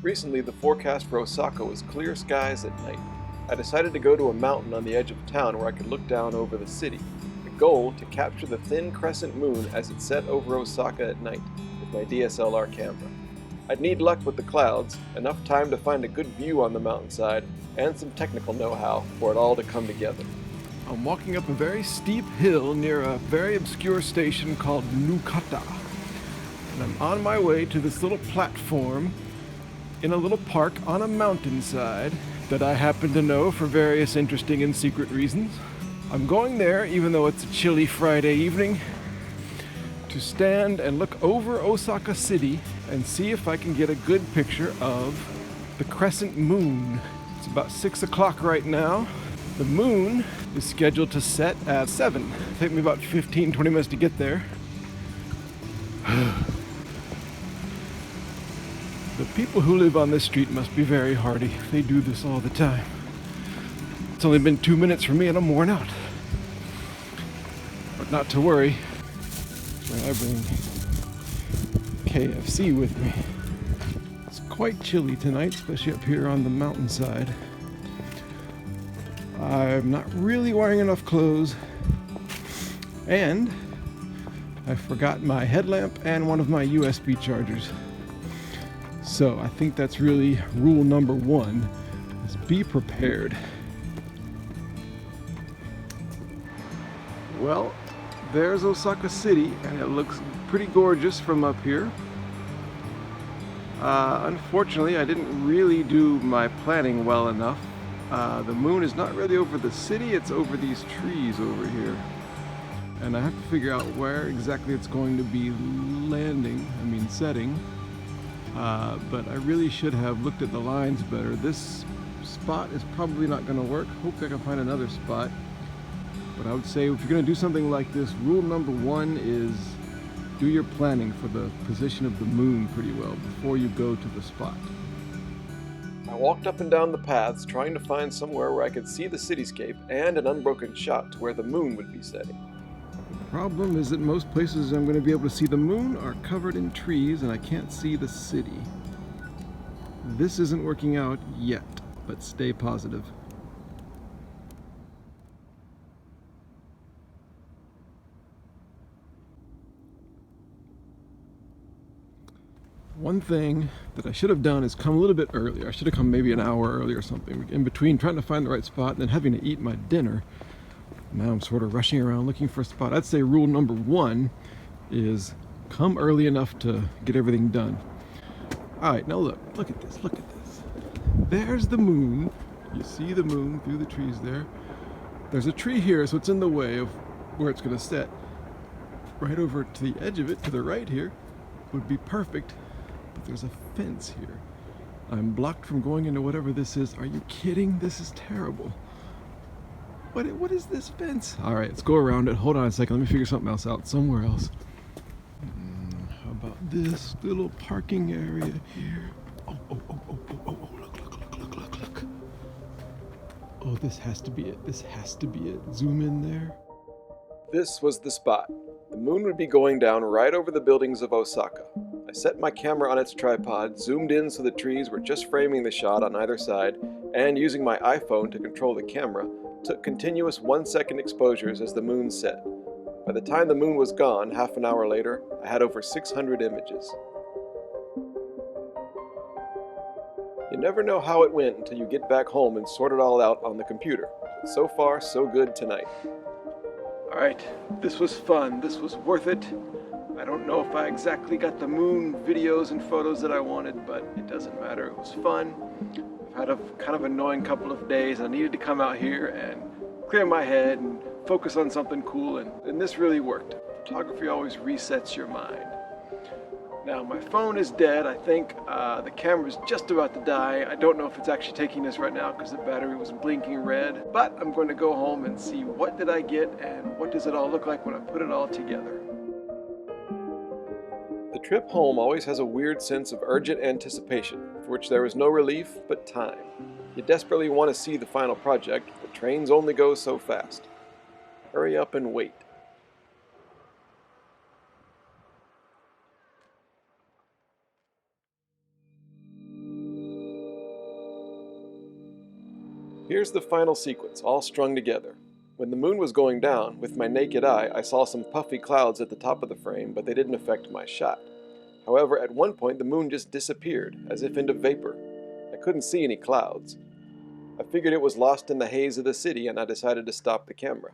Recently, the forecast for Osaka was clear skies at night. I decided to go to a mountain on the edge of town where I could look down over the city. The goal, to capture the thin crescent moon as it set over Osaka at night with my DSLR camera. I'd need luck with the clouds, enough time to find a good view on the mountainside, and some technical know-how for it all to come together. I'm walking up a very steep hill near a very obscure station called Nukata. And I'm on my way to this little platform in a little park on a mountainside that I happen to know for various interesting and secret reasons. I'm going there, even though it's a chilly Friday evening, to stand and look over Osaka City and see if I can get a good picture of the crescent moon. It's about 6 o'clock right now. The moon is scheduled to set at 7. It'll take me about 15-20 minutes to get there. The people who live on this street must be very hardy. They do this all the time. It's only been 2 minutes for me and I'm worn out. But not to worry. I bring KFC with me. It's quite chilly tonight, especially up here on the mountainside. I'm not really wearing enough clothes, and I forgot my headlamp and one of my USB chargers. So I think that's really rule number 1, is be prepared. Well, there's Osaka City, and it looks pretty gorgeous from up here. Unfortunately, I didn't really do my planning well enough. The moon is not really over the city, it's over these trees over here. And I have to figure out where exactly it's going to be setting. But I really should have looked at the lines better. This spot is probably not going to work. Hopefully I can find another spot. But I would say if you're going to do something like this, rule number 1 is do your planning for the position of the moon pretty well before you go to the spot. I walked up and down the paths trying to find somewhere where I could see the cityscape and an unbroken shot to where the moon would be setting. The problem is that most places I'm going to be able to see the moon are covered in trees and I can't see the city. This isn't working out yet, but stay positive. One thing that I should have done is come a little bit earlier. I should have come maybe an hour earlier or something. In between trying to find the right spot and then having to eat my dinner, now I'm sort of rushing around looking for a spot. I'd say rule number 1 is come early enough to get everything done. All right, now look at this, look at this. There's the moon. You see the moon through the trees there. There's a tree here, so it's in the way of where it's going to set. Right over to the edge of it, to the right here, would be perfect. But there's a fence here. I'm blocked from going into whatever this is. Are you kidding? This is terrible. What is this fence? All right, let's go around it. Hold on a second. Let me figure something else out somewhere else. How about this little parking area here? Oh, look. Oh, this has to be it. This has to be it. Zoom in there. This was the spot. The moon would be going down right over the buildings of Osaka. I set my camera on its tripod, zoomed in so the trees were just framing the shot on either side, and using my iPhone to control the camera, took continuous 1-second exposures as the moon set. By the time the moon was gone, half an hour later, I had over 600 images. You never know how it went until you get back home and sort it all out on the computer. So far, so good tonight. Alright, this was fun. This was worth it. I don't know if I exactly got the moon videos and photos that I wanted, but it doesn't matter. It was fun. I've had a kind of annoying couple of days. I needed to come out here and clear my head and focus on something cool, and this really worked. Photography always resets your mind. Now my phone is dead. I think the camera's just about to die. I don't know if it's actually taking this right now because the battery was blinking red, but I'm going to go home and see what did I get and what does it all look like when I put it all together. The trip home always has a weird sense of urgent anticipation, for which there is no relief but time. You desperately want to see the final project, but trains only go so fast. Hurry up and wait. Here's the final sequence, all strung together. When the moon was going down, with my naked eye, I saw some puffy clouds at the top of the frame, but they didn't affect my shot. However, at one point the moon just disappeared, as if into vapor. I couldn't see any clouds. I figured it was lost in the haze of the city, and I decided to stop the camera.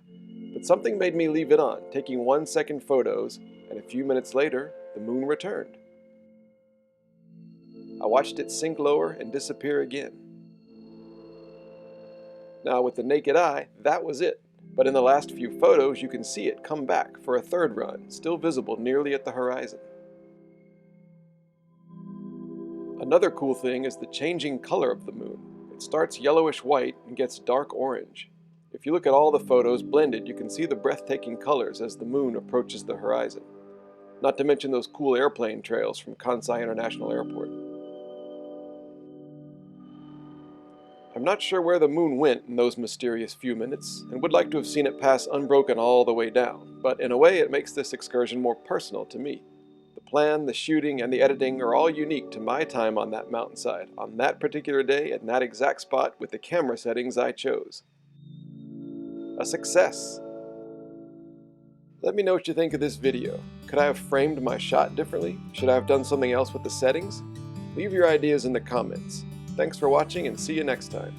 But something made me leave it on, taking 1-second photos, and a few minutes later, the moon returned. I watched it sink lower and disappear again. Now, with the naked eye, that was it. But in the last few photos, you can see it come back for a third run, still visible nearly at the horizon. Another cool thing is the changing color of the moon. It starts yellowish white and gets dark orange. If you look at all the photos blended, you can see the breathtaking colors as the moon approaches the horizon. Not to mention those cool airplane trails from Kansai International Airport. I'm not sure where the moon went in those mysterious few minutes, and would like to have seen it pass unbroken all the way down, but in a way it makes this excursion more personal to me. The plan, the shooting, and the editing are all unique to my time on that mountainside, on that particular day, in that exact spot with the camera settings I chose. A success! Let me know what you think of this video. Could I have framed my shot differently? Should I have done something else with the settings? Leave your ideas in the comments. Thanks for watching, and see you next time.